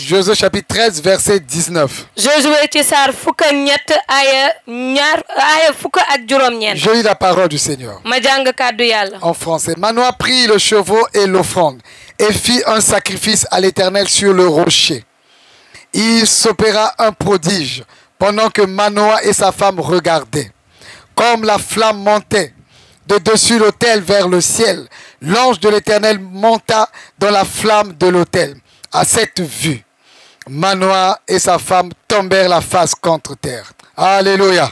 Josué chapitre 13 verset 19. Josué ci saar fukk ak ñett aaya fukk ak juróom-ñeent. Je lis la parole du Seigneur. ma jàng kàddu Yàlla. En français. Manoah prit le chevreau et l'offrande et fit un sacrifice à l'Éternel sur le rocher. Il s'opéra un prodige pendant que Manoah et sa femme regardaient. Comme la flamme montait de dessus l'autel vers le ciel, l'ange de l'Éternel monta dans la flamme de l'autel. À cette vue, Manoah et sa femme tombèrent la face contre terre. Alléluia.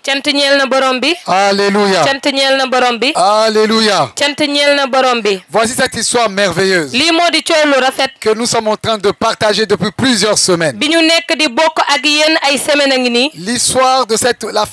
cant ñeel na borom bi. Alléluia. cant ñeel na borom bi. Alléluia. cant ñeel na borom bi. Voici cette histoire merveilleuse lii moo di coow lu rafet. que nous sommes en train de partager depuis plusieurs semaines. bi ñu nekk di bokk ak yéen ay semaine a ngi nii. L'histoire de la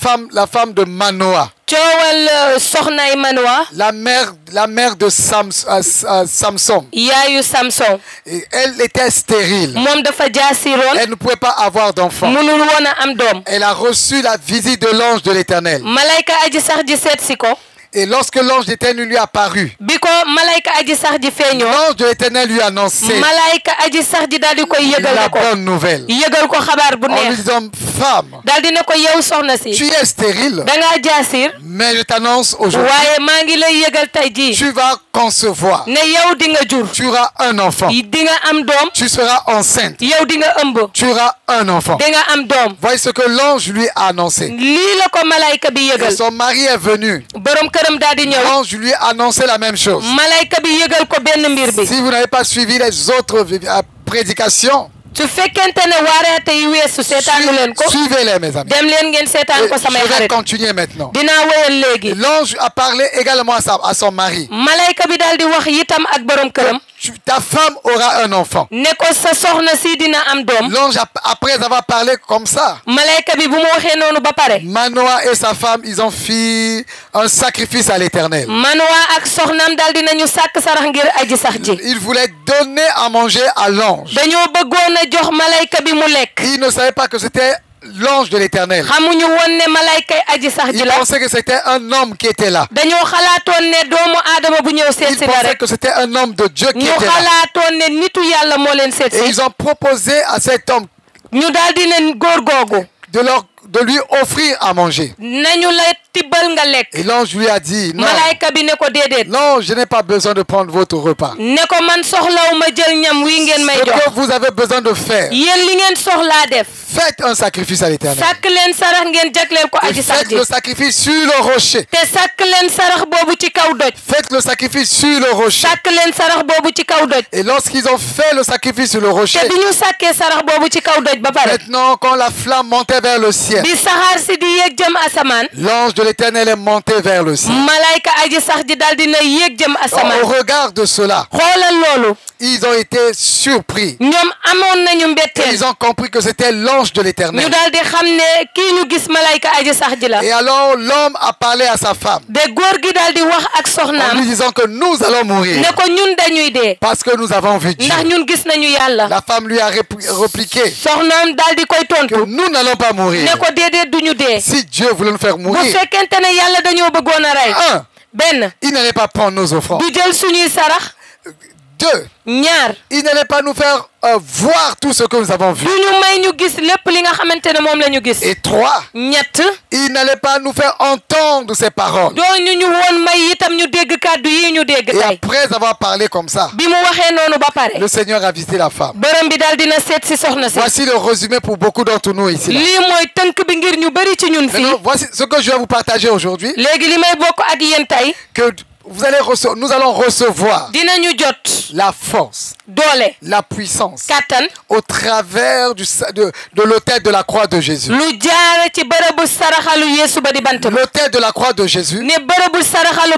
femme de Manoah. coowal soxnaay Manoah. La mère de Samson. yaayu Samson. Et elle était stérile. moom dafa jaasiroon. Elle ne pouvait pas avoir d'enfant. mënul woon a am doom. Elle a reçu la visite de l'ange de l'Éternel. malayka aji sax ji seet si ko. Et lorsque l'ange de l'Éternel lui apparut, bi ko malayka aji sax ji feeñoo. l'ange de l'Éternel lui annonçait malayka aji sax ji daal di koy yëgal la ko. bonne nouvelle. yëgal ko xabaar bu En lui neex. disant, femme, daal di ne ko yow soxna si. tu es stérile, dangaa jaasir. mais je t'annonce aujourd'hui, waaye maa ngi lay yëgal tey jii. tu vas concevoir. ne yow di nga jur. Tu auras un enfant. di nga am doom. Tu seras enceinte. yow di nga ëmb. Tu auras un enfant. di nga am doom. Voyez ce que l'ange lui a annoncé. lii la ko malayka bi Et yëgal. son mari est venu. borom këram daal di ñëw. L'ange lui a annoncé la même chose. malayka bi yëgal ko benn mbir bi. Si vous n'avez pas suivi les autres prédications, su fekkente ne waaraate yi weesu seetaanu leen ko. suivez-les, mes amis. dem leen ngeen seetaan ko samay Je vais xarit. continuer maintenant. dinaa wéyal léegi. L'ange a parlé également à son mari. malayka bi daal di wax itam ak borom këram. Ta femme aura un enfant. ne ko sa soxna si dina am doom. L'ange, après avoir parlé comme ça, malayka bi bu mu waxee noonu ba pare. Manoah et sa femme, ils ont fait un sacrifice à l'Éternel. Manoah ak soxnaam daal dinañu sàkk sarax ngir aji sax ji. Ils voulaient donner à manger à l'ange. dañoo bëggoon a jox malayka bi mu lekk. Ils ne savaient pas que c'était l'ange de l'Éternel. xamuñu woon ne malaykay aji sax ji Ils la. pensaient que c'était un homme qui était là. dañoo xalaatoon ne doomu aadama bu ñëw seet Ils si la pensaient rek. que c'était un homme de Dieu qui ñu était là. xalaatoon ne nitu yàlla moo leen seet Et si. ils ont proposé à cet homme ñu daal di ne góor googu. de lui offrir à manger. nañu la tibbal nga lekk. Et l'ange lui a dit, non, malayka bi ne ko déedéet. non, je n'ai pas besoin de prendre votre repas. ne ko man soxlaw ma jël ñam wi ngeen may Ce jox. que vous avez besoin de faire, yéen li ngeen soxlaa def. faites un sacrifice à l'Éternel. sàkk leen sarax ngeen jagleel ko Et aji sax faites ji. le sacrifice sur le rocher. te sàkk leen sarax boobu ci kaw doj. Faites le sacrifice sur le rocher. sàkk leen sarax boobu ci kaw doj. Et lorsqu'ils ont fait le sacrifice sur le rocher, te bi ñu sàkkee sarax boobu ci kaw doj ba pare. maintenant quand la flamme montait vers le ciel, bi saxaar si di yéeg jëm asamaan. l'ange de l'Éternel est monté vers le ciel. malayka aji sax ji daal dina yéeg jëm Au asamaan. regard de cela, xoolal loolu. ils ont été surpris. ñoom amoon nañu Et mbetteel. ils ont compris que c'était l'ange de ñu l'Éternel. daal di xam ne kii ñu gis malayka aji sax ji la. Et alors l'homme a parlé à sa femme de góor gi daal di wax ak en soxnaam. lui disant que nous allons mourir ne ko ñun dañuy dee. parce que nous avons vu Dieu. ndax ñun gis nañu yàlla. La femme lui a répliqué soxnaam daal di koy que tontu. nous n'allons pas mourir. ne ko déedéet duñu dee. Si Dieu voulait nous faire bu mourir, fekkente ne yàlla dañoo bëggoon a rey. un, benn il n'allait pas prendre nos offrandes. du jël suñuy sarax. Deux, ñaar il n'allait pas nous faire voir tout ce que nous avons vu. du ñu may ñu gis lépp li nga xamante ne moom la ñu gis. Et trois, ñett il n'allait pas nous faire entendre ses paroles. doo ñu woon may itam ñu dégg kàddu yi ñu dégg Et tey. après avoir parlé comme ça, bi mu waxee noonu ba pare. le Seigneur a visité la femme. borom bi daal dina seet si soxna si. Voici le résumé pour beaucoup d'entre nous ici. Là. lii mooy tënk bi ngir ñu bëri ci ñun fii. Maintenant, voici ce que je vais vous partager aujourd'hui. léegi li may bokk ak yéen tey. Que nous allons recevoir dinañu jot. la force, doole. la puissance kattan. au travers de l'autel de la croix de Jésus. lu jaare ci bërëbu saraxalu Yeesu ba di bant ba. L'autel de la croix de Jésus. ne bërëbu saraxalu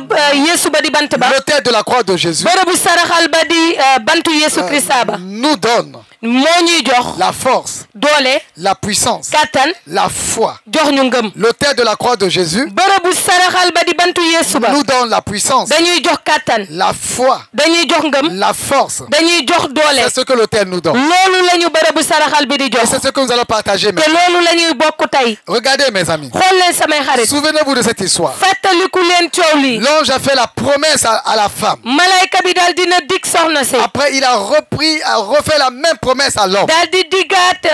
Yeesu ba di bant ba. L'autel de la croix de Jésus bërëbu saraxal ba di bantu Yeesu Krista ba. nous donne moo ñuy jox. la force, doole. la puissance, kattan. la foi. jox ñu ngëm. L'autel de la croix de Jésus bërëbu saraxal ba di bantu Yeesu ba. nous donne la puissance, dañuy jox kattan. la foi, dañuy jox ngëm. la force. dañuy jox doole. C'est ce que l'autel nous donne. loolu la ñu bërëbu saraxal bi di Et jox. c'est ce que nous allons partager te maintenant. loolu la ñuy bokk tey. Regardez mes amis. xool leen samay xarit. Souvenez-vous de cette histoire. fàttaliku leen coow lii. L'ange a fait la promesse à la femme. malayka bi daal dina dig soxna si. Après, il a refait la même promesse promesse à l'homme. daal di diggaat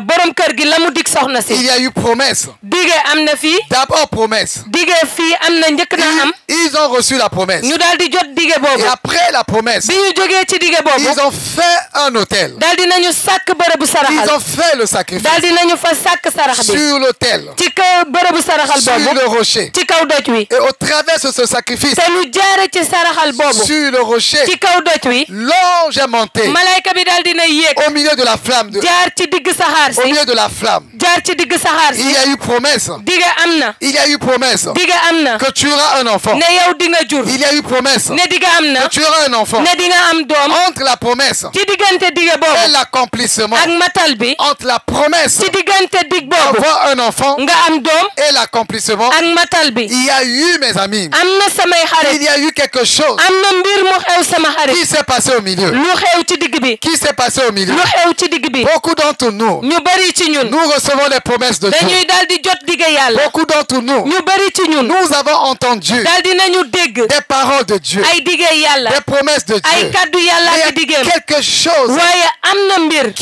borom kër gi la mu dig soxna si. Il y a eu promesse. dige am na fii. D'abord promesse. dige fii am na njëkk na am. Ils ont reçu la promesse. ñu daal di jot dige boobu. Et après la promesse, bi ñu jógee ci dige boobu. ils ont fait un autel. daal di nañu sàkk bërëbu saraxal. Ils ont fait le sacrifice daal di nañu fa sàkk sarax bi. sur l'autel, ci kaw bërëbu saraxal sur boobu. le rocher. ci kaw doj wi. Et au travers de ce sacrifice, te lu jaare ci saraxal boobu. sur le rocher, ci kaw doj wi. l'ange est monté malayka bi daal dina yéeg. au milieu de la flamme. jaar ci digg saxaar Au si. milieu de la flamme. jaar ci digg saxaar Il si. y a eu promesse. dige am na. Il y a eu promesse dige am na. que tu auras un enfant. ne yow di nga jur. Il y a eu promesse ne dige am na. que tu auras un enfant. ne di nga am doom. Entre la promesse ci diggante dige et boobu. l'accomplissement, ak matal bi. entre la promesse ci diggante dig boobu. d'avoir un enfant nga am doom. et l'accomplissement, ak matal bi. il y a eu, mes amis, am na samay il xarit. y a eu quelque chose am na mbir mu xew sama qui xarit. s'est passé au milieu. lu xew ci digg bi. Qui s'est passé au milieu? lu xew ci digg bi. Beaucoup d'entre nous, ñu bari ci ñun. nous recevons les promesses de Dieu. dañuy daal di jot dige yàlla. Beaucoup d'entre nous, ñu bari ci ñun. nous avons entendu daal di nañu dégg. des paroles de Dieu, ay dige yàlla. des promesses de ay Dieu. kaddu yàlla Mais ak il y a digeem. quelque chose waaye am na mbir.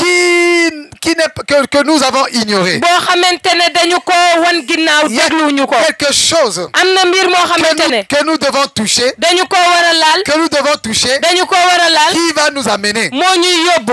que nous avons ignoré. boo xamante ne dañu ko wan ginnaaw Il y a dégluwuñu ko. quelque chose am na mbir moo xamante ne. que nous devons toucher, dañu ko war a laal. que nous devons toucher, dañu ko war a laal. qui va nous amener moo ñuy yóbbu.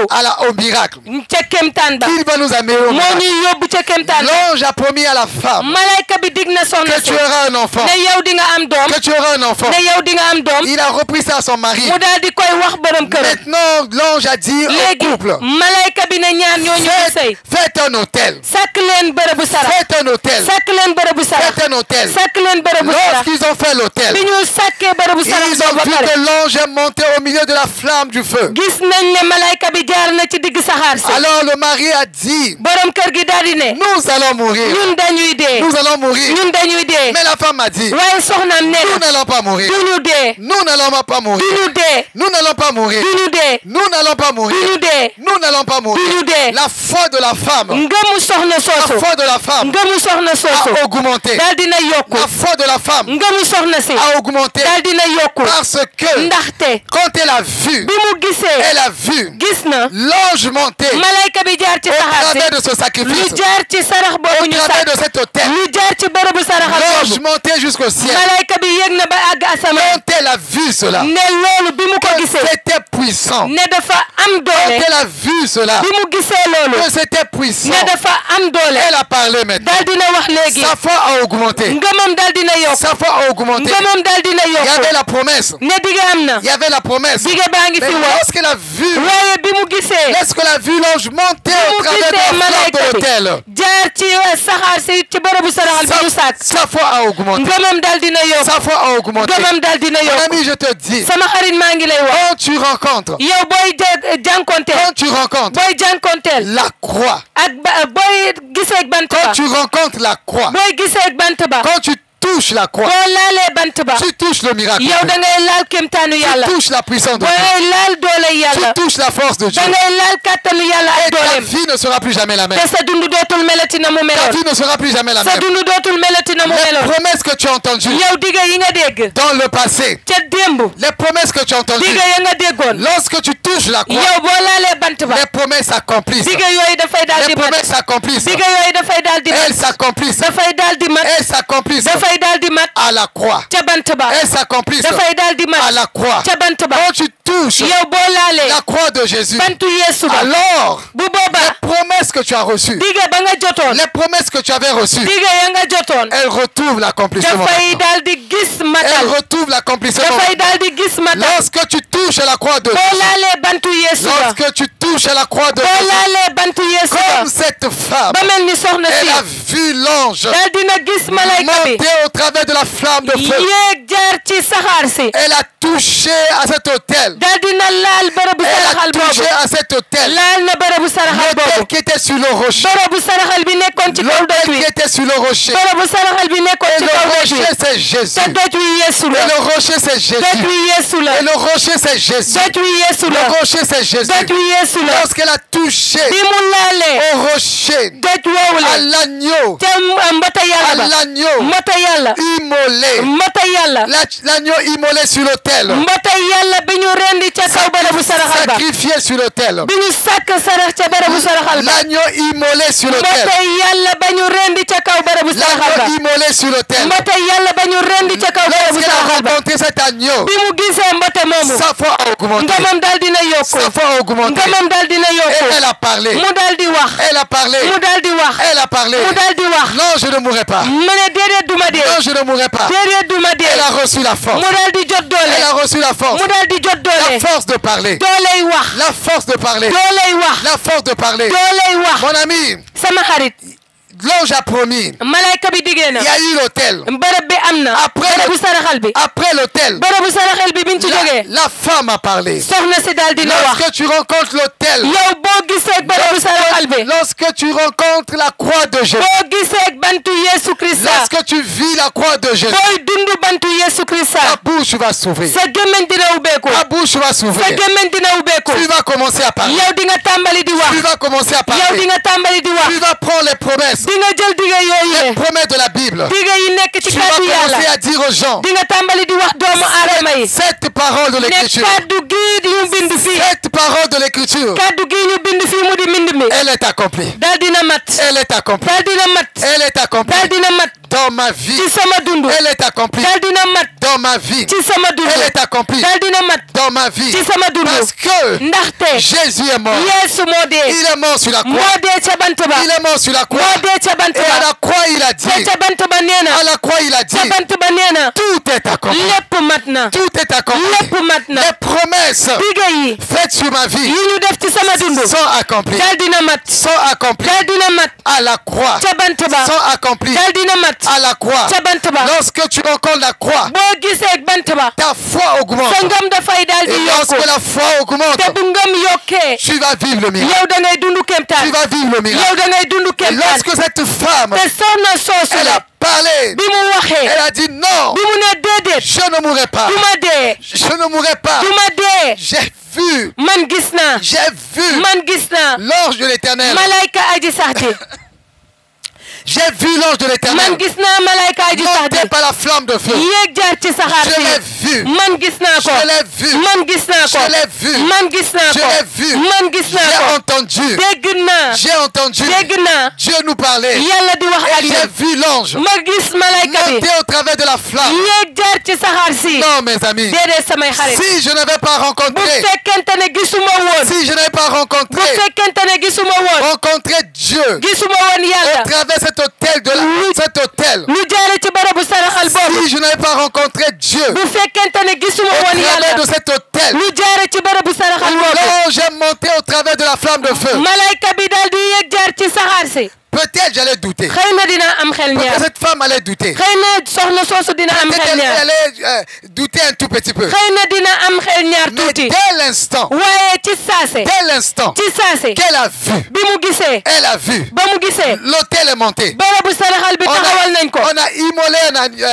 au miracle. ca kemtaan ba. Qui va nous amener au moo miracle. ñuy yóbbu ca kemtaan ba. L'ange a promis à la femme malayka bi dig na soxna que si. tu auras un enfant, ne yow di nga am doom. que tu auras un enfant. ne yow di nga am doom. Il a repris ça à son mari. mu daal di koy wax borom këram. Maintenant, l'ange a dit au léegi couple, malayka bi ne ñaar ñooñu di sëy. faites un hôtel. sàkk leen bërëbu sarax. Faites un hôtel. sàkk leen bërëbu sarax. Faites un hôtel. sàkk leen bërëbu sarax. Lorsqu'ils ont fait l'hôtel, bi ñu sàkkee bërëbu sarax ils ont ba vu pare. que l'ange est monté au milieu de la flamme du feu. gis nañ ne malayka bi jaar na ci digg saxaar si. Alors le mari a dit, borom kër gi daal di ne. nous allons mourir. ñun dañuy dee. Nous allons mourir. ñun dañuy dee. Mais la femme a dit, waaye soxnaam ne nous na. n'allons pas mourir. duñu dee. Nous n'allons pas mourir. duñu dee. Nous n'allons pas mourir. duñu dee. Nous n'allons pas mourir. duñu dee. Nous n'allons pas mourir. duñu dee. La foi de la femme, ngëmu soxna la soosu. foi de la femme ngëmu soxna soosu. a augmenté. daal dina yokku. La foi de la femme ngëmu soxna si. a augmenté daal dina yokku. parce que ndaxte. quand elle a vu, bi mu gisee. elle a vu gis na. l'ange monter malayka bi jaar ci au saxaar travers si. de ce sacrifice, lu jaar ci sarax boobu au ñu travers sàkk. de cet autel. lu jaar ci bërëbu saraxal L'ange boobu. montait jusqu'au ciel. malayka bi yéeg na ba àgg asamaan. Quand elle a vu cela, ne loolu bi mu ko que gisee. c'était puissant. ne dafa am Quand doole. elle a vu cela, bi mu gisee loolu. que c'était puissant, ne dafa am doole. elle a parlé maintenant. daal dina wax léegi. Sa foi a augmenté. ngëmam daal dina yokk. Sa foi a augmenté. ngëmam daal dina Il y yokk. avait la promesse. ne dige am na. Il y avait la promesse. dige baa ngi Mais fi wax. lorsqu'elle a vu, waaye bi mu gisee. lorsqu'elle a vu l'ange monter au mu travers de gisee la flamme malayka de bi. l'autel, jaar ci saxaar si ci bërëbu saraxal bi ñu sàkk. sa foi a augmenté. ngëmam daal dina yokk. Sa foi a augmenté. ngëmam daal dina Mon yokk. ami, je te dis, sama xarit maa ngi lay wax. quand tu rencontres, yow booy jànkonteel. quand tu rencontres booy jànkonteel. la croix, ak booy gisee bant ba. quand tu rencontres la croix, booy gisee bant ba. quand tu touches la croix, boo laalee bant ba. tu touches le miracle. yow da ngay laal kéemtaanu yàlla. Tu touches la puissance de Dieu. booy laal doole yàlla. Tu touches la force de Dieu. da ngay laal kàttanu yàlla ak Et ta dooleem. vie ne sera plus jamais la même. te sa dund dootul melati na mu Ta meloon. vie ne sera plus jamais la sa même. dund dootul melati na mu Les meloon. promesses que tu as entendues yow digga yi nga dégg. dans le passé, ca démb. les promesses que tu as entendues, digga ya nga déggoon. lorsque tu touches la croix, yow boo laalee bant ba. les promesses s'accomplissent. digga yooyu dafay daal Les di mat. promesses s'accomplissent. digga yooyu dafay daal di Elles mat. s'accomplissent. dafay daal di mat. Elles s'accomplissent dafay daal di mat. à la croix. ca bant ba. Elles s'accomplissent dafay daal di à mat. la croix. ca bant ba. Quand tu touches yow boo laalee. la croix de Jésus, bantu Yeesu ba. alors bu boobaa. les promesses que tu as reçues, digga ba nga jotoon. les promesses que tu avais reçues, digga ya nga jotoon. elles retrouvent l'accomplissement. dafay daal di gis Elles matal. retrouvent l'accomplissement. dafay daal di gis matal. Lorsque tu touches à la croix de boo Jésus, laalee bantu Yeesu ba. lorsque tu touches à la croix de boo Jésus, laalee bantu Yeesu ba. comme cette femme, ba mel ni soxna elle a si. vu l'ange daal dina gis malayka bi. monter au travers de la flamme de feu. yéeg jaar ci saxaar si. Elle a touché à cet autel. daal dina laal bërëbu Elle saraxal a touché boobu. à cet autel. laal na bërëbu saraxal L'autel boobu. qui était sur le rocher. bërëbu saraxal bi nekkoon ci kaw doj L'autel wi. qui était sur le rocher. bërëbu saraxal bi nekkoon Et ci le kaw doj wi. rocher, c'est Jésus. te doj wi Yeesu Et la. le rocher, c'est doj Jésus. wi Yeesu la. Et le rocher, c'est Jésus. doj wi Yeesu la. Le rocher, c'est Jésus. doj wi Yeesu la. Lorsqu'elle a touché bi mu laalee. au rocher, doj woowu à la. l'agneau, ca mbota à yàlla ba. l'agneau mbota yàlla. immolé, mbota yàlla. l'agneau immolé sur l'autel, mbota yàlla bi ñu rendi ca kaw barabu saraxal ba sacrifié sur l'autel. bi ñu sàkk sarax ca barabu saraxal ba L'agneau immolé sur l'autel. mboote yàlla ba ñu rendi ca kaw barabu saraxal ba L'agneau immolé sur l'autel. mboote yàlla ba ñu rendi ca kaw barabu Lorsqu'il a saraxal ba rencontré cet agneau, bi mu gisee mboote moomu sa foi a augmenté. ngamam daal dina yokku Sa foi a augmenté. ngamam daal dina Et yokku elle a parlé. mu daal di wax Elle a parlé. mu daal di wax Elle a parlé. mu daal di wax Non, je ne mourrai pas. mu ne déedéet duma dee Non, je ne mourrai pas. déedéet duma dee Elle a reçu la force. mu daal di jot Elle doole a reçu la force. mu daal di jot doole La force de parler. dooley wax La force de parler. dooley wax La force de parler. dooley wax Mon ami, sama xarit l'ange a promis. malayka bi diggee na Il y a eu l'autel. bërëb bi am na Après bërëbu saraxal bi Après l'autel, bërëbu saraxal bi biñ ci jógee la femme a parlé. soxna si daal dina wax Lorsque tu rencontres l'autel, yow boo gisee bërëbu saraxal bi lorsque tu rencontres la croix de Jésus, boo gisee bantu Yesu Krista lorsque tu vis la croix de Jésus, booy dund bantu Yesu ta Krista bouche va s'ouvrir. sa gémmiñ dina ubbeeku Ta bouche va sa s'ouvrir. gémmiñ dina ubbeeku Tu vas commencer à parler. yow di nga tàmbali di Tu wax vas commencer à yow di parler. nga tàmbali di wax Tu vas prendre les promesses. di nga jël digga yooyu Les promesses de la Bible. digga yi nekk ci Tu vas kàddu yàlla commencer à dire aux gens di nga tàmbali di wax doomu aadama yi cette parole de ne l'écriture. kàddu gii di ñu bind fii Cette parole de l'écriture, kàddu gii ñu bind fii mu di mbind mi elle est accomplie. daal dina mat Elle est accomplie. daal dina mat Elle est accomplie daal dina mat dans ma vie. ci sama dund Elle est accomplie daal dina mat dans ma vie. ci sama dund Elle est accomplie daal dina mat dans ma vie. ci sama dund Parce que ndaxte Jésus est mort. Yeesu moo dee Il est mort sur la moo croix. dee ca bant ba Il est mort sur la croix. moo dee ca bant Et à ba la croix, il a te dit. ca bant ba nee na À la croix, il a dit. ca bant ba nee na Tout est accompli. lépp mat na Tout est accompli. lépp mat na Les promesses digga yi faites sur ma vie yi ñu def ci sama dund sont accomplies. daal dina mat Sont accomplies daal dina mat à la croix. ca bant ba Sont accomplies daal dina mat à la croix. ca bant ba Lorsque tu rencontres la croix, boo gisee bant ba ta foi augmente. sa ngëm dafay daal di Et yokku lorsque la foi augmente, te bu ngëm yokkee tu vas vivre le miracle. yow da ngay dund Tu kéemtaan vas vivre le yow miracle. da ngay dund Et kéemtaan lorsque cette femme, te soxna soosu elle la a parlé, bi mu waxee elle a dit non, bi mu ne déedéet je ne mourrai pas. du ma dee Je ne mourrai pas. du ma dee J'ai vu, man gis naa j'ai vu man gis naa l'ange de l'éternel. malayka aji sax ji J'ai vu l'ange de l'éternel man gis naa malayka aji sax monté ji par la flamme de feu. yéeg jaar ci saxaar Je l'ai si vu. man gis naa ko Je l'ai vu. man gis naa ko Je l'ai vu. man gis naa Je ko l'ai vu. man gis naa J'ai ko entendu. dégg naa J'ai entendu dégg naa Dieu nous parler. yàlla di wax ak Et j'ai ñun vu l'ange ma gis malayka bi monter au travers de la flamme. yéeg jaar ci saxaar si Non, mes amis. déedéet samay xarit Si je n'avais pas bu rencontré, fekkente ne gisuma woon si je n'avais pas bu rencontré, fekkente ne gisuma woon rencontré Dieu gisuma woon au yàlla travers cet hôtel cet hôtel. lu jaare ci barabu saraxal boobu Si je n'avais pas rencontré Dieu bu fekkente ne gisuma au woon travers yàlla de cet hôtel, lu jaare ci barabu saraxal boobu l'ange est monté au travers de la flamme de feu. malayka bi daal di yéeg jaar ci saxaar si Peut-être j'allais douter. xëy na dina am xel Peut-être ñaar cette femme allait douter. xëy na soxna soosu dina am Peut-être xel elle ñaar allait douter un tout petit peu. xëy na dina am xel ñaar Mais tuuti dès l'instant, waaye ci saase dès l'instant qu'elle a vu, bi mu gisee elle a vu, ba mu gisee l'hôtel est monté. barabu saraxal bi taxawal nañ ko On a immolé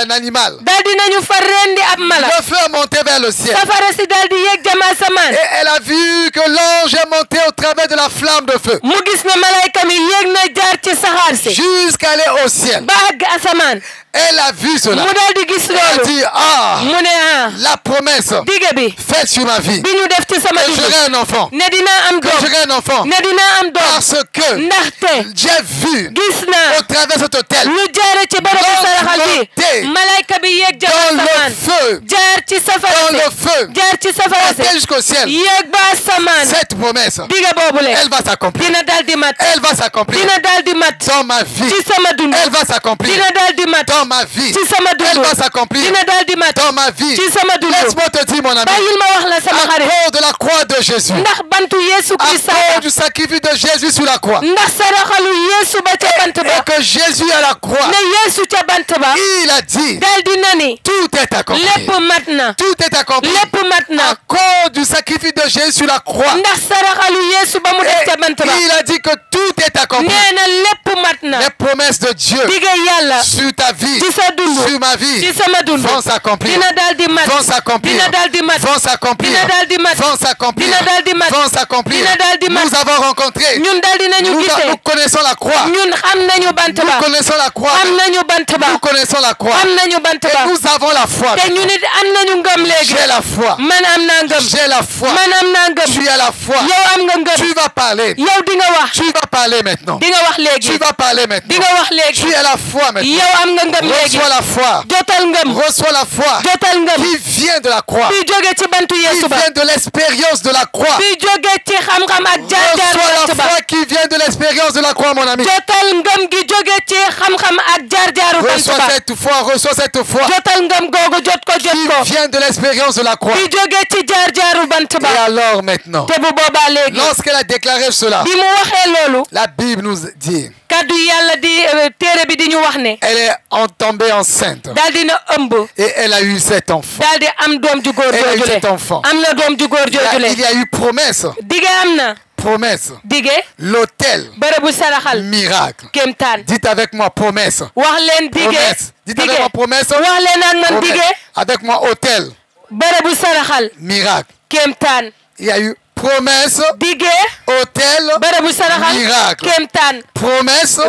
un animal. daal dinañu fa rendi ab mala Le feu est monté vers le ciel. safara si daal di yéeg jëm asamaan Et elle a vu que l'ange est monté au travers de la flamme de feu. mu gis ne malayka mi yéeg na jaar ci saxaar si Jusqu'à aller au ciel. ba àgg asamaan Elle a vu cela. mu daal di gis Elle a loolu dit, ah, mu ne ah la promesse dige bi faite sur ma vie. bi ñu def ci sama Que dund j'aurai un enfant. ne dina am Que doom j'aurai un enfant. ne dina am doom Parce que ndaxte j'ai vu gis naa au travers de cet hôtel, lu jaare ci barabu Donc, saraxal monter bi malayka bi yéeg jëm dans le asamaan feu, jaar ci safara dans le si feu, jaar ci safara monter si jusqu'au ciel. yéeg ba asamaan Cette promesse, dige boobule elle va s'accomplir. dina daal di mat Elle va s'accomplir dina daal di mat dans ma vie. ci sama dund Elle va s'accomplir dina daal di mat dans ma vie. ci sama dund Elle va s'accomplir dina daal di mat dans ma vie. ci sama dund Laisse-moi te dire, mon ami, bàyyil ma wax la sama à xarit cause de la croix de Jésus, ndax bantu Yeesu à Krista cause du sacrifice de Jésus sur la croix, ndax saraxalu Yeesu ba ca bant et ba que Jésus à la croix, ne Yeesu ca bant ba il a dit, daal di na ni tout est accompli. lépp mat na Tout est accompli lépp mat à na cause du sacrifice de Jésus sur la croix. ndax saraxalu Yeesu ba mu def ca bant ba Et il a dit que tout est accompli. nee na lépp mat na Les promesses de Dieu dige yàlla sur ta vie, ci sa dund sur ma vie, ci sama dund vont s'accomplir. dina daal di mat Vont s'accomplir. dina daal di mat Vont s'accomplir. dina daal di mat Vont s'accomplir. dina daal di mat Vont s'accomplir. dina daal di mat Nous avons rencontré. ñun daal dinañu Nous gisee connaissons connaissons la croix. ñun xam nañu bant ba. Nous connaissons la croix. xam nañu bant ba. Nous connaissons la croix. xam nañu bant Et ba. nous avons la foi. te ñu nit am nañu ngëm léegi. J'ai la foi. man am naa ngëm. J'ai la foi. man am naa ngëm. Tu as la foi. yow am nga ngëm. Tu vas parler. yow di nga wax. Tu vas parler maintenant. di nga wax léegi. Tu vas parler di maintenant. nga wax léegi. Tu as la foi maintenant. yow am nga ngëm léegi. Reçois la foi. jotal ngëm. Reçois la foi jotal ngëm. qui vient de la croix. bi jóge ci bantu Qui Yeesu ba. vient de l'expérience de la croix. bi jóge ci xam-xam ak jaar-jaar Reçois bant la ba. foi qui vient de l'expérience de la croix, mon ami. jotal ngëm gi jóge ci xam-xam ak jaar-jaaru bant Reçois ba. cette foi, reçois cette foi jotal ngëm googu jot ko jot ko. qui vient de l'expérience de la croix. bi jóge ci jaar-jaaru bant Et ba. alors maintenant, te bu boobaa léegi. lorsqu'elle a déclaré cela, bi mu waxee loolu. la Bible nous dit, kaddu yàlla di téere bi di ñu wax ne. elle est tombée enceinte daal dina ëmb. et elle a eu cet enfant. daal di am doom ju góor Elle a eu joojule. cet enfant. am na doom ju góor Il y joojule. a eu promesse, dige am na. promesse, dige. l'autel, bërëbu saraxal. miracle. kéemtaan. Dites avec moi promesse. wax leen dige. Promesse. Dites avec moi promesse. wax leen ak man Promesse. dige. Avec moi autel, bërëbu saraxal. miracle. kéemtaan. Il y a eu promesse, dige. autel, bërëbu saraxal. miracle. kéemtaan. Promesse,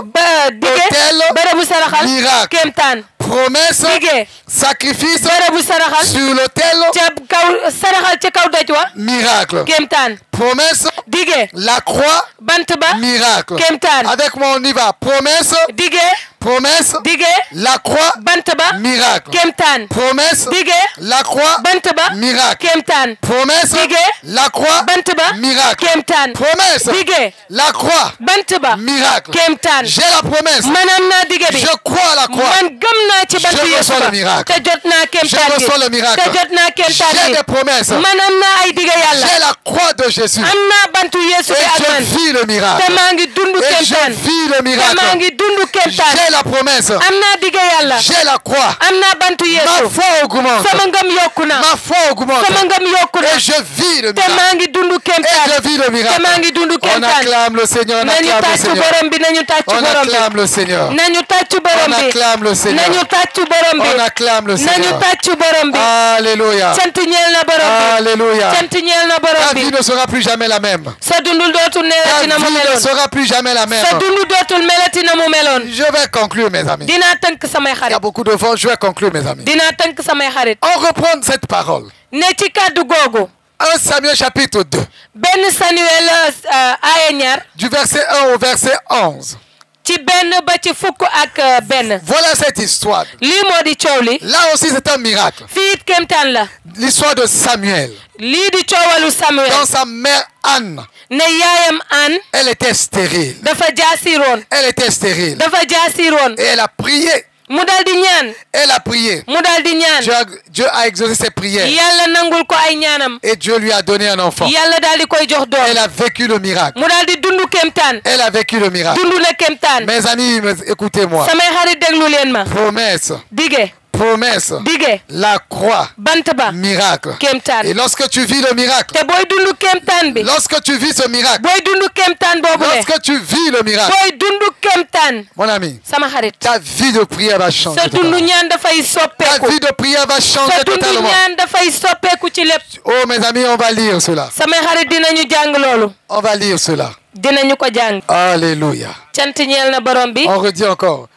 dige. Autel. bërëbu saraxal. Miracle. kéemtaan. promesse, dige. sacrifice bërëbu saraxal. sur l'autel, ca kaw saraxal ca kaw doj wa. miracle. kéemtaan. Promesse, dige. la croix, bant ba. miracle. kéemtaan. Avec moi on y va. Promesse, dige. promesse, dige. la croix, bant ba. miracle. kéemtaan. Promesse, dige. la croix, bant ba. miracle. kéemtaan. Promesse, Dige. la croix, bant ba. miracle. kéemtaan. Promesse, dige. la croix, bant ba. miracle. kéemtaan. J'ai la promesse. man am naa dige bi. Je crois à la croix. man gëm naa ci bantu Je Yeesu reçois ba. le miracle. te jot naa Je kéemtaan gi. reçois le miracle. te jot naa kéemtaan J'ai gi. des promesses. man am naa ay dige yàlla. J'ai la croix de Jésus. am naa bantu Yeesu Et bi ak je man. vis le miracle. te maa ngi dund Et kéemtaan. je vis le te maa miracle. ngi dund kéemtaan. J'ai la promesse. am naa dige yàlla. J'ai la croix. am naa bantu Ma Yeesu. foi augmente. sama ngëm yokku na. Ma foi augmente. sama ngëm yokku na. Et je vis le te miracle. maa ngi dund Et kéemtaan. je vis le te miracle. maa ngi dund On kéemtaan. acclame le Seigneur. On nañu acclame le tàccu Seigneur. borom bi nañu tàccu On borom bi. acclame le Seigneur. nañu tàccu borom On bi. acclame le Seigneur. nañu tàccu borom bi. On acclame le nañu Seigneur. tàccu borom bi. Alléluia. cant ñeel na borom bi. Alléluia. cant ñeel na borom Ta bi. vie ne sera plus jamais la même. sa dundu dootul melati Ta na mu vie ne meloon. sera plus jamais la même. sa dundu dootul melati na mu meloon. Je vais conclure, mes amis. dinaa tënk samay Il y a xarit. beaucoup de vent. Je vais conclure, mes amis. dinaa tënk samay xarit. On reprend cette parole. ne ci kàddu googu. 1 Samuel chapitre 2, benn Samuel aaya ñaar. du verset 1 au verset 11. ci benn ba ci fukk ak benn. Voilà cette histoire. lii moo di coow li. Là aussi, c'est un miracle. fii it kéemtaan la. L'histoire de Samuel. lii di coowalu Samuel. Dans sa mère Anne, ne yaayam Anne. elle était stérile. dafa jaasiroon. Elle était stérile. dafa jaasiroon. Et elle a prié. mu daal di ñaan. Elle a prié. mu daal di ñaan. Dieu a exaucé ses prières. yàlla nangul ko ay ñaanam. Et Dieu lui a donné un enfant. yàlla daal di koy jox doom. Elle a vécu le miracle. mu daal di dund kéemtaan. Elle a vécu le miracle. dund na kéemtaan. Mes amis, écoutez-moi. samay xarit déglu leen ma. Promesse. dige. Promesse. dige. La croix. bant ba. Miracle. kéemtaan. Et lorsque tu vis le miracle, te booy dund kéemtaan bi. lorsque tu vis ce miracle, booy dund kéemtaan boobu le. lorsque tu vis le miracle, booy dund kéemtaan. mon ami, sama xarit. ta vie de prière va changer. sa dund totalement. ñaan dafay Ta soppeeku. vie de prière va changer sa dund totalement. ñaan dafay soppeeku ci lépp. Oh mes amis, on va lire cela. samay xarit dinañu jàng loolu. On va lire cela. dinañu ko jàng. Alléluia. cant ñeel na borom bi. On redit encore.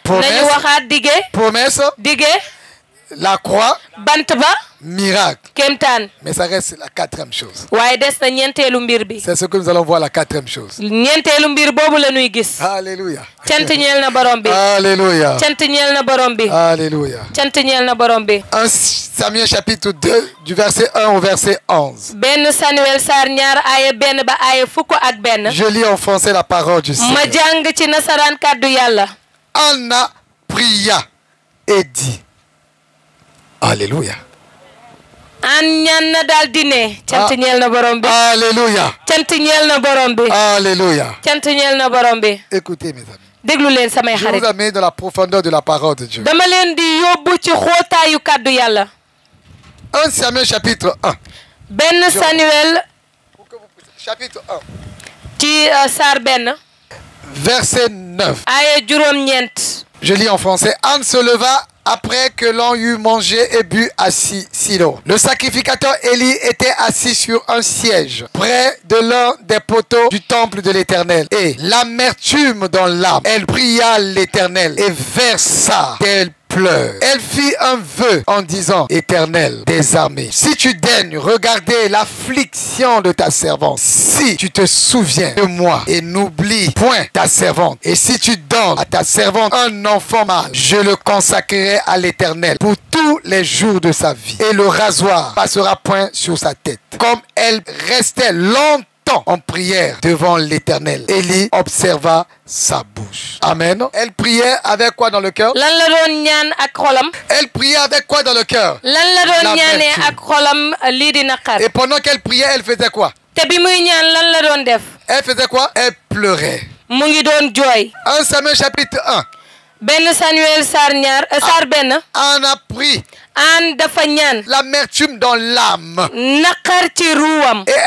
nañu Promesse, waxaat dige. promesse, dige. la croix, bant ba. miracle. kéemtaan. Mais ça reste la quatrième chose. waaye des na ñeenteelu mbir bi. C'est ce que nous allons voir, la quatrième chose. ñeenteelu mbir boobu la ñuy gis. Alléluia. cant ñeel na borom bi. Alléluia. cant ñeel na borom bi. Alléluia. cant ñeel na borom bi. 1 Samuel chapitre 2, du verset 1 au verset 11. benn Samuel saar ñaar aaya benn ba aaya fukk ak benn. Je lis en français la parole du Seigneur. ma jàng ci nasaraan kàddu yàlla. Anna pria et dit. Alléluia. an ñaan na daal di ne. cant ñeel na borom bi. Alléluia. cant ñeel na borom bi. Alléluia. cant ñeel na borom bi. Écoutez mes amis. déglu leen samay Je xarit. vous amène dans la profondeur de la parole de Dieu. dama leen di yóbbu ci xootaayu kàddu yàlla. 1 Samuel chapitre 1. benn Samuel Chapitre 1. ci saar benn. Verset 9. aaya juróom-ñeent. Je lis en français. Anne se leva après que l'on eut mangé et bu à Silo. Le sacrificateur Élie était assis sur un siège près de l'un des poteaux du temple de l'Éternel. Et l'amertume dans l'âme, elle pria l'Éternel et versa tel pleurs. Elle fit un vœu en disant: Éternel des armées, si tu daignes regarder l'affliction de ta servante, si tu te souviens de moi et n'oublie point ta servante, et si tu donnes à ta servante un enfant mâle, je le consacrerai à l'Éternel pour tous les jours de sa vie, et le rasoir passera point sur sa tête. Comme elle restait longtemps en prière devant l'Éternel, Élie observa sa bouche. Amen. Elle priait avec quoi dans le cœur? Elle priait avec quoi dans le cœur? Et pendant qu'elle priait, elle faisait quoi? Elle faisait quoi? Elle pleurait. 1 Samuel chapitre 1. On a pris l'amertume dans l'âme et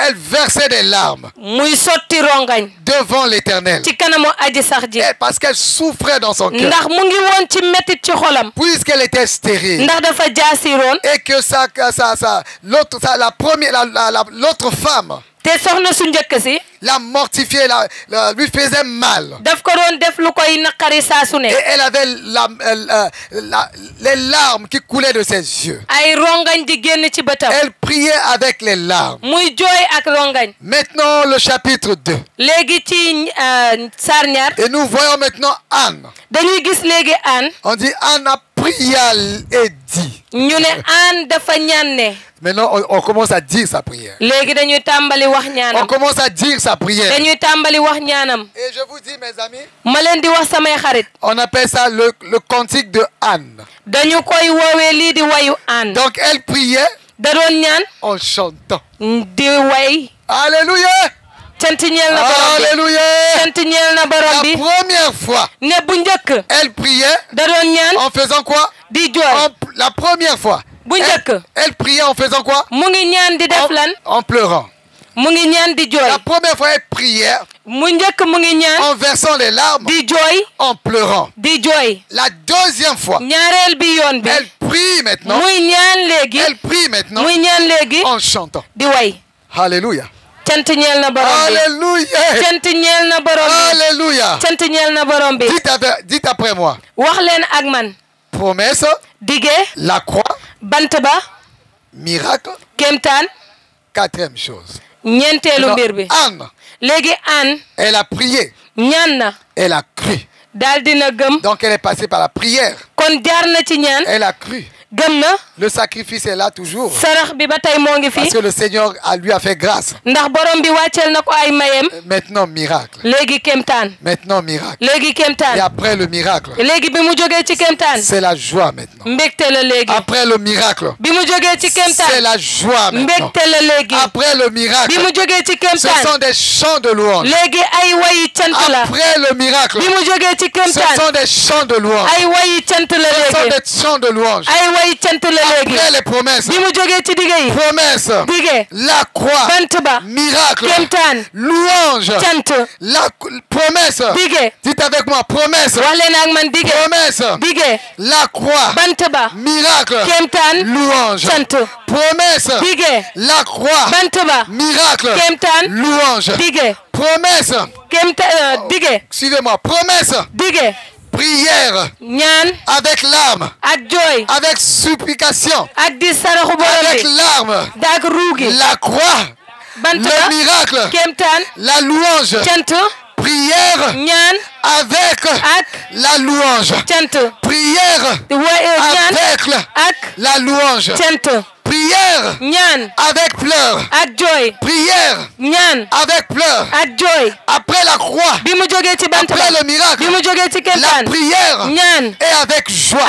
elle versait des larmes devant l'Éternel parce qu'elle souffrait dans son cœur, puisqu'elle était stérile et que l'autre femme la mortifiait, lui faisait mal. Et elle avait les larmes qui coulaient de ses yeux. Elle priait avec les larmes. Maintenant le chapitre 2. Et nous voyons maintenant Anne. On dit Anne a prié et dit. Maintenant, on commence à dire sa prière. On commence à dire sa prière. Et je vous dis, mes amis, on appelle ça le cantique de Anne. Donc, elle priait en chantant. Alléluia! Alléluia! La première fois, elle priait en faisant quoi? La première fois, elle priait en faisant quoi? En pleurant. La première fois, elle priait en versant les larmes, en pleurant. La deuxième fois, elle prie maintenant. Elle prie maintenant en chantant. Alléluia. Alléluia. Alléluia. Dites après moi. Promesse, la croix, miracle, quatrième chose. Anne, elle a prié, elle a cru. Donc elle est passée par la prière. Elle a cru. Le sacrifice est là toujours. Parce que le Seigneur lui a fait grâce. Maintenant miracle. Maintenant miracle. Et après le miracle, c'est la joie maintenant. Après le miracle, c'est la joie maintenant. Après le miracle, ce sont des chants de louange. Après le miracle, ce sont des chants de louange. Ce sont des chants de louange. Après les promesses, la croix, miracle, louange, la promesse, dites avec moi, promesse, la croix, miracle, louange, promesse, la croix, miracle, louange, promesse, suivez-moi, promesse, prière, avec larmes, avec supplication, avec larmes, la croix, le miracle, la louange, prière avec la louange, prière avec la louange, prière avec pleurs, prière avec pleurs. Après la croix, après le miracle, la prière est avec joie.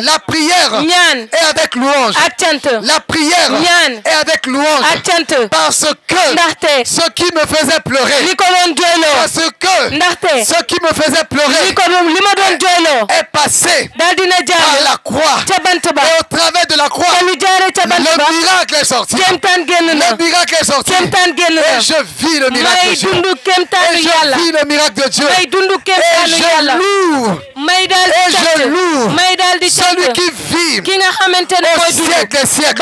La prière est avec louange. La prière est avec louange. Parce que ce qui me faisait pleurer, parce que ce qui me faisait pleurer est passé par la croix. Et au travers de la croix, le miracle est sorti. Le miracle est sorti. Et je vis le miracle de Dieu. Et je vis le miracle de Dieu. Et je loue may daal Et di je cant loue may daal di celui cant qui vit ki nga xamante ne au mooy siècle des dund siècles.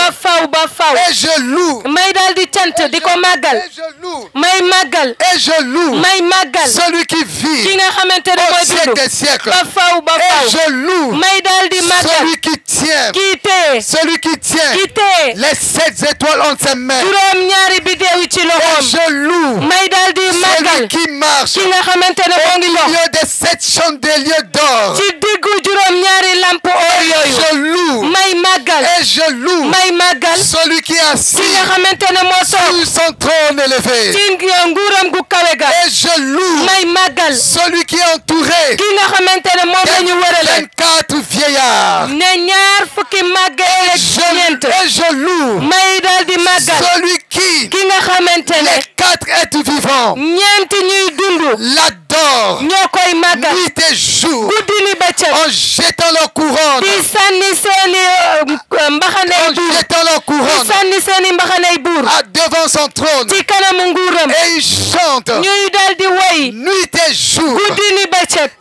ba faw Et je loue. may daal di cant di ko màggal Et je loue. may màggal Et je loue may màggal celui qui ki vit nga xamante ne au mooy siècle dund des siècles. ba faw Et je loue may daal di màggal celui qui tient, kii tee celui qui tient kii tee les 7 étoiles en ses mains. juróom ñaari biddeew yi ci Et loxoom je loue may daal di celui màggal qui marche ki nga xamante ne moo au ngi dox milieu des 7 chandeliers d'or. ci diggu juróom ñaari lamp or yooyu Je loue may màggal et je loue may màggal celui qui est assis ki nga xamante ne moo toog sur son trône élevé. ci nguuram gu kawe ga Et je loue may màggal celui qui est entouré ki nga xamante ne moom la ñu wërale 24 vieillards. ne ñaar fukki màggal ak ñeent Et je loue may daal di màggal celui qui, ki nga xamante ne les 4 êtres vivants, ñeent ñuy dund l'adorent ñoo koy màggal nuit et jour guddi ni bëccëg en jetant leur couronne. di sànni seeni mbaxanay En buur jetant leur di couronne sànni seeni mbaxanay buur devant son trône. ci kanamu nguuram Et ils chantent ñuy daal di woy nuit et jour. guddi ni bëccëg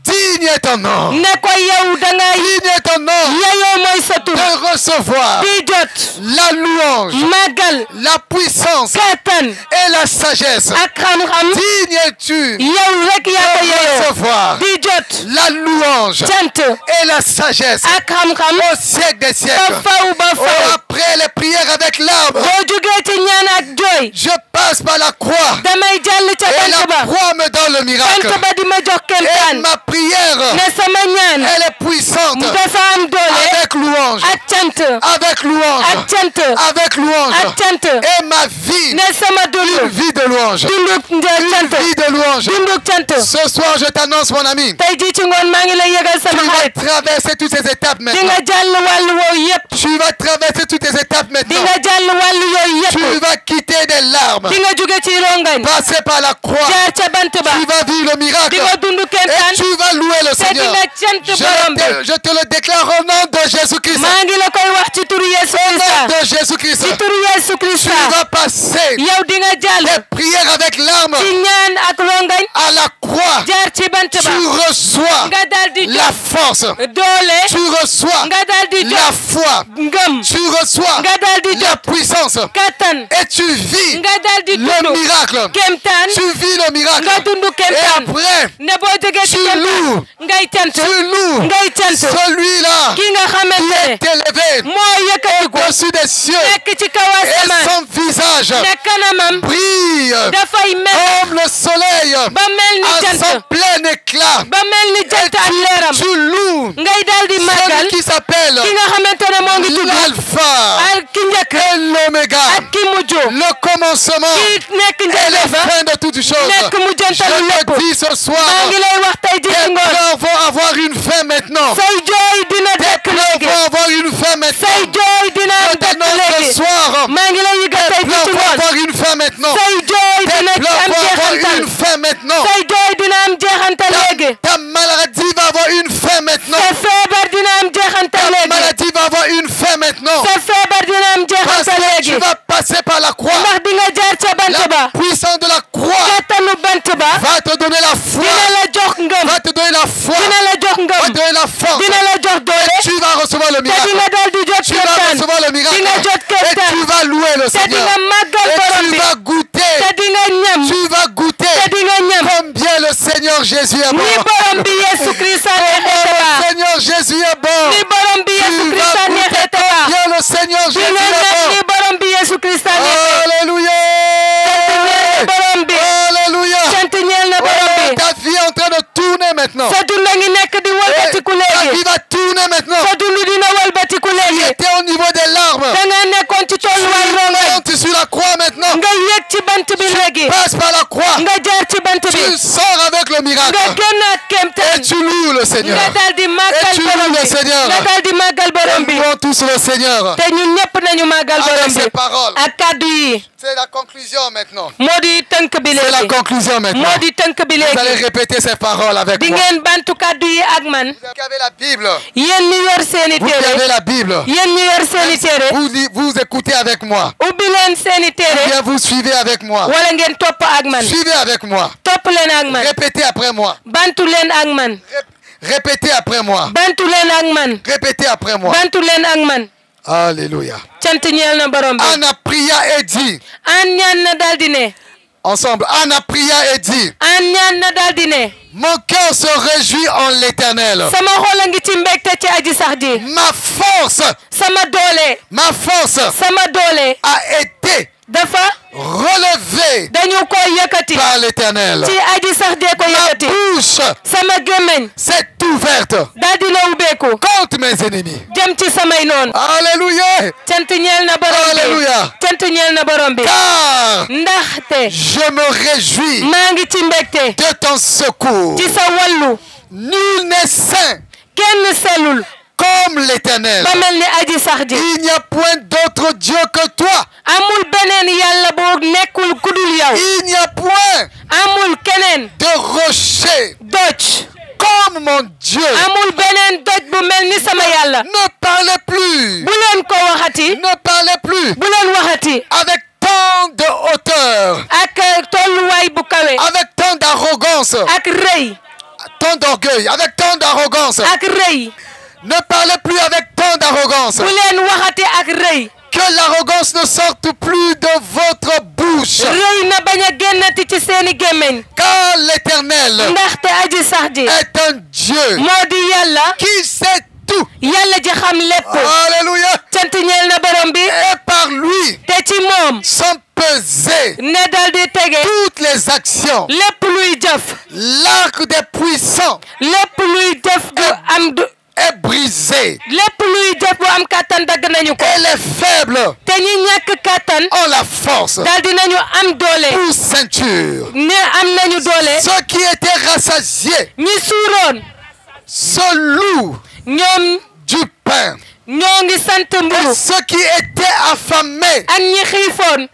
Digne est ton nom. ne ko yow da ngay Digne est ton nom yayoo mooy sa tur de recevoir di jot la louange, màggal la puissance kattan et la sagesse. ak xam-xam Digne es-tu yow rek yaa ko de yayoo recevoir di jot la louange cant et la sagesse ak xam-xam au siècle des ba siècles. faw ba Oh, faw après les prières avec larmes, boo jugee ci ñaan ak jooy je passe par la croix damay jàll ca et bant la ba croix me donne le miracle. bant ba di ma jox Et kemtaan ma prière, ne sama ñaan elle est puissante dafa am doole avec louange, ak cant avec louange, ak cant avec louange. ak cant Et ma vie, ne sama une dund vie de louange, dunduk une cant vie de louange. dunduk cant Ce soir, je t'annonce, mon ami, tey jii ci ngoon maa ngi lay yëgal tu sama vas xarit traverser toutes ces étapes di maintenant. nga jàll wàllu woowu yëpp Tu vas traverser toutes ces étapes di maintenant. nga jàll wàllu yooyu Tu yëpp vas quitter des larmes, di nga jóge ci rongañ passer par la croix. jaar ca bant ba Tu vas vivre le miracle di nga dund et kemtaan tu vas louer le te di Seigneur. nga cant borom bi Je te le déclare au nom de Jésus-Christ. maa ngi la koy wax ci turu Yesu Au Krista nom de Jésus-Christ. ci turu Yesu Tu Krista vas passer yow di nga jàll des prières avec larmes ci ñaan ak rongañ à la croix. jaar ci bant ba Tu reçois nga daal di la jot force. doole Tu reçois nga daal di la jot foi. ngëm Tu reçois nga daal di la jot puissance. kattan Et tu vis nga daal di le dund miracle. kemtaan Tu vis le miracle. nga dund Et kemtaan après, ne boo jógee ci tu kemtaan loues. ngay cant Tu loues ngay cant celui-là ki nga qui xamante est élevé ne moo yëkkatiku au-dessus des cieux. nekk ci kaw Et asamaan son visage ne kanamam brille dafay mel comme le soleil ba mel ni à jant son plein éclat. ba mel ni jant ak leeram Tu loues ngay daal di màggal celui qui s'appelle ki nga xamante ne moo ngi tudd l'alpha ak ki njëkk et l'oméga, ak ki mujj le commencement ki nekk et njëkk la ba fin de toutes choses. nekk mujjantalu Je lépp te dis ce soir, maa ngi lay wax tey ji tes ci ngoon pleurs vont avoir une fin maintenant. say jooy dina Tes dekk pleurs léegi vont avoir une fin say maintenant. jooy dina Je dekk t'annonce léegi ce soir, maa ngi lay yëgal tes tey ji pleurs ci vont ngoon avoir une fin maintenant. say jooy Tes dina pleurs am vont avoir jeexantal une fin maintenant. say jooy dina am jeexantal léegi Ta maladie va avoir une fin maintenant. sa feebar dina am jeexantal Ta léegi maladie va avoir une fin maintenant. sa feebar dina am Parce jeexantal que léegi tu vas passer par la croix. ndax di nga jaar ca bant La ba puissance de la croix kattanu bant ba va te donner la foi, dina la jox ngëm va te donner la foi, dina la jox va te ngëm donner la force. dina la jox doole Tu vas recevoir le te di miracle. nga daal di jot Tu vas kemtaan recevoir le miracle. di nga jot Et kemtaan tu vas louer le te di Seigneur. nga màggal Et borom tu bi vas goûter. te di nga ñam Tu vas goûter te di nga ñam combien le Seigneur Jésus est ni bon. borom bi Yesu Krista neexee Le taba Seigneur Jésus est bon. ni borom bi Yesu Tu Krista vas neexee goûter taba combien le Seigneur di Jésus nga ñam ni est borom bi Yesu Krista bon. neexee Alléluia. borom bi Alléluia. sant ñeel na borom Oh, bi ta vie est en train de tourner maintenant. sa dund ngi nekk di Et wëlbatiku ta léegi vie va tourner maintenant. sa dund dina wëlbatiku Tu léegi étais au niveau des larmes. da nga nekkoon ci tolluwaay rongañ Tu es sur la croix maintenant. nga yéeg ci bant bi léegi Passe par la croix. nga jaar ci bant bi Tu sors avec le miracle. nga génn ak Et kemtaan tu loues le Seigneur. nga daal di màggal Et tu borom loues le bi Seigneur. nga daal di màggal borom bi Louons tous le Seigneur. te ñun ñëpp nañu màggal borom Avec bi ces paroles. ak kàddu yi C'est la conclusion maintenant. moo di tënk bi C'est la léegi conclusion maintenant. moo di tënk bi Vous allez léegi répéter ces paroles avec di moi. ngeen bantu kàddu yi ak man Vous qui avez la Bible. yéen ñi yor seeni Vous qui avez téere la Bible. yéen ñi yor seeni téere Vous écoutez avec moi. ubbi leen seeni Ou téere bien vous suivez avec moi. wala ngeen topp ak man Suivez avec moi. topp leen ak man Répétez après moi. bantu leen ak man Répétez après moi. bantu leen ak man. Répétez après moi. bantu leen ak man. Alléluia. cant ñeel na borom bi. Anna pria et dit. an ñaan na daal di ne. Ensemble. Anna pria et dit. an ñaan na daal di ne. Mon cœur se réjouit en l'Éternel. sama xol a ngi ci mbégte ci aji sax ji. Ma force sama doole. sama doole. a été dafa relevée dañu ko yëkkati. par l'Éternel. ci aji sax jee ko Ma yëkkati. bouche sama gémmiñ s'est ouverte daal di na ubbeeku. contre mes ennemis. jëm ci samay noon. Alléluia. cant ñeel na borom bi. Alléluia. cant ñeel na borom bi. Car ndaxte je me réjouis maa ngi ci mbégte. de ton secours. ci sa wàllu. Nul n'est saint kenn sellul. comme l'Éternel. ba mel ni aji sax ji. Il n'y a point d'autre Dieu que toi. amul beneen yàlla bu nekkul kudul yow. Il n'y a point amul keneen. de rocher doj. comme mon Dieu. amul beneen doj bu mel ni sama yàlla. Ne parlez plus. bu leen ko waxati. Ne parlez plus bu leen waxati. avec tant de hauteur, ak tolluwaay bu kawe. avec tant d'arrogance, ak rëy. tant d'orgueil, avec tant d'arrogance. ak rëy. Ne parlez plus avec tant d'arrogance. bu leen waxati ak rëy. Que l'arrogance ne sorte plus de votre bouche. rëy na bañ a génnati ci seeni gémmiñ. Car l'Éternel ndaxte aji sax ji. est un Dieu moo di yàlla. qui sait tout. yàlla ji xam lépp. Alléluia. cant ñeel na borom bi. Et par lui te ci moom. sont pesées ne dal di tege. toutes les actions. lépp luy jëf. L'arc des puissants lépp luy jëf bu am du. est brisé. lépp luy jëf bu am kattan dagg nañu ko. Et les faibles te ñi ñàkk kattan. ont la force dal di nañu am doole. pour ceinture. ne am nañu doole. Ceux qui étaient rassasiés ñi suuroon. se louent ñoom du pain. ñoo ngi sant Et mburu. ceux qui étaient affamés ak ñi xiifoon.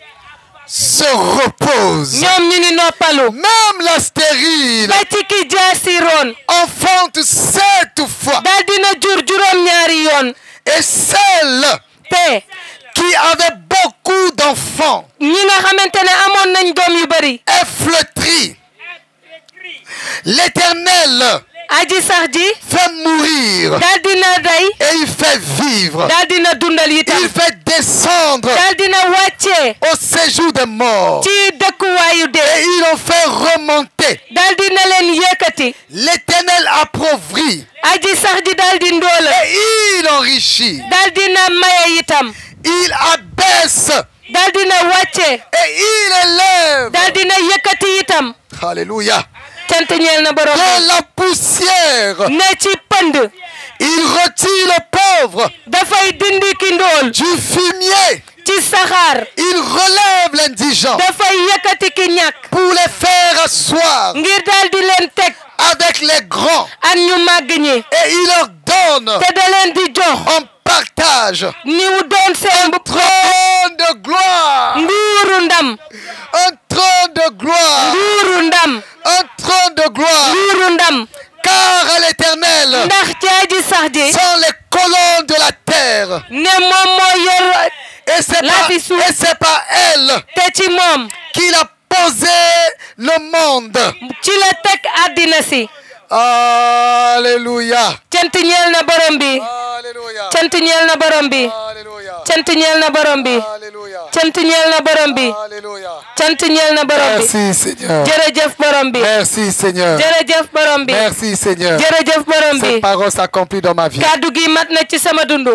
se reposent. ñoom ñu ngi noppalu. Même la stérile ba ci ki jaasiroon. enfante 7 fois. dal dina jur juróom-ñaari yoon. Et celle te qui avait beaucoup d'enfants ñi nga xamante ne amoon nañ doom yu bari. est flétrie. L'Éternel aji sax ji. fait mourir dal dina day. et il fait vivre. dal dina dundal itam. Il fait descendre dal dina wàccee. au séjour des morts. ci dëkkuwaayu Et dee. il en fait remonter. dal dina leen yëkkati. L'Éternel appauvrit aji sax ji dal di ndóola. et il enrichit. dal dina maye itam. Il abaisse dal dina wàccee. et il élève. dal dina yëkkati itam. Alléluia. cant ñeel na borom. De la poussière, ne ci pënd. il retire le pauvre. dafay dindi ki ndóol. Du fumier, ci saxaar. il relève l'indigent dafay yëkkati ki ñàkk. pour les faire asseoir ngir dal di leen teg. avec les grands. ak ñu màgg ñi. Et il leur donne te da leen di jox. en partage ni mu doon seen bu trône de gloire. nguuru ndam. Un trône de gloire. nguuru ndam. Un trône de gloire. nguuru ndam. Car à l'Éternel ndax ci aji sax ji. sont les colonnes de la terre. ne moom moo yor Et c'est par elle te ci moom. qu'il a posé le monde. ci la teg àddina si. Alléluia. cant ñeel na borom bi. Alléluia. cant ñeel na borom bi. Alléluia. cant ñeel na borom bi. Alléluia. cant ñeel na borom bi. Alléluia. cant ñeel na borom bi. Merci Seigneur. jërëjëf borom bi. Merci Seigneur. jërëjëf borom bi. Merci Seigneur. jërëjëf borom bi. Cette parole s'accomplit dans ma vie. kàddu gi mat na ci sama dundu.